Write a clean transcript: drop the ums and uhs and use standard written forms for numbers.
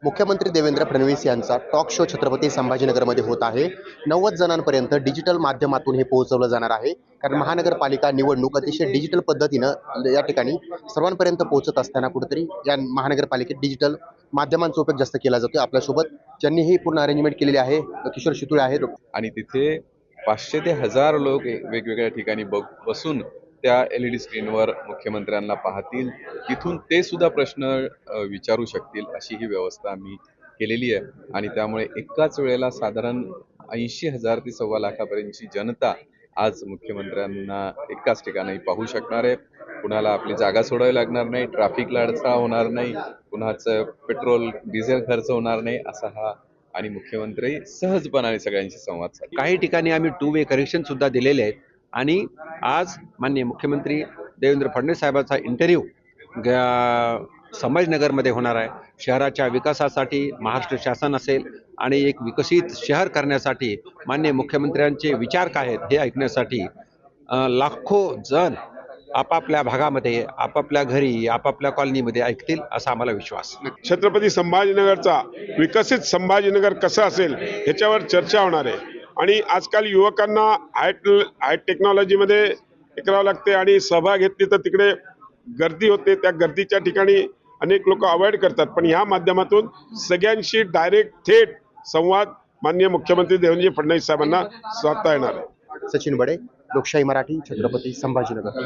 मुख्यमंत्री देवेंद्र फडणवीस यांचा talk show Chhatrapati संभाजीनगरमध्ये होत आहे. 90 जणांपर्यंत डिजिटल माध्यमातून हे पोहोचवलं जाणार आहे. कारण महानगरपालिका निवडणूक अतिशय डिजिटल पद्धतीनं या ठिकाणी सर्वांपर्यंत पोहोचत असताना कुठेतरी या महानगरपालिकेत डिजिटल माध्यमांचा उपयोग जास्त केला जातो. आपल्यासोबत ज्यांनी ही पूर्ण अरेंजमेंट केलेली आहे किशोर शितुळे आहेत. आणि तिथे 500 ते 1000 लोक वेगवेगळ्या ठिकाणी बसून त्या LED स्क्रीनवर मुख्यमंत्र्यांना पाहतील. तिथून ते सुद्धा प्रश्न विचारू शकतील अशी ही व्यवस्था आम्ही केलेली आहे. आणि त्यामुळे एकाच वेळेला साधारण 80,000 ते 1.25 लाखापर्यंतची जनता आज मुख्यमंत्र्यांना एकाच ठिकाणी पाहू शकणार आहे. कुणाला आपली जागा सोडावी लागणार नाही, ट्रॅफिकला अडथळा होणार नाही, कुणाचं पेट्रोल डिझेल खर्च होणार नाही असा हा. आणि मुख्यमंत्री सहजपणाने सगळ्यांशी संवाद साधतील. काही ठिकाणी आम्ही 2 वे करेक्शन सुद्धा दिलेले आहेत. आणि आज माननीय मुख्यमंत्री देवेंद्र फडणवीस साहेबांचा इंटरव्ह्यू संभाजीनगरमध्ये होणार आहे. शहराच्या विकासासाठी महाराष्ट्र शासन असेल आणि एक विकसित शहर करण्यासाठी माननीय मुख्यमंत्र्यांचे विचार काय आहेत हे ऐकण्यासाठी लाखो जण आपापल्या भागामध्ये, आपापल्या घरी, आपापल्या कॉलनीमध्ये ऐकतील असा आम्हाला विश्वास. छत्रपती संभाजीनगरचा विकसित संभाजीनगर कसं असेल ह्याच्यावर चर्चा होणार आहे. आणि आजकाल युवकांना हाय टेक्नॉलॉजीमध्ये करावं लागते आणि सहभाग घेतली तर तिकडे गर्दी होते. त्या गर्दीच्या ठिकाणी अनेक लोक अवॉइड करतात. पण ह्या माध्यमातून सगळ्यांशी डायरेक्ट थेट संवाद माननीय मुख्यमंत्री देवेंद्र फडणवीस साहेबांना साधता येणार आहे. सचिन बडे, लोकशाही मराठी, छत्रपती संभाजीनगर.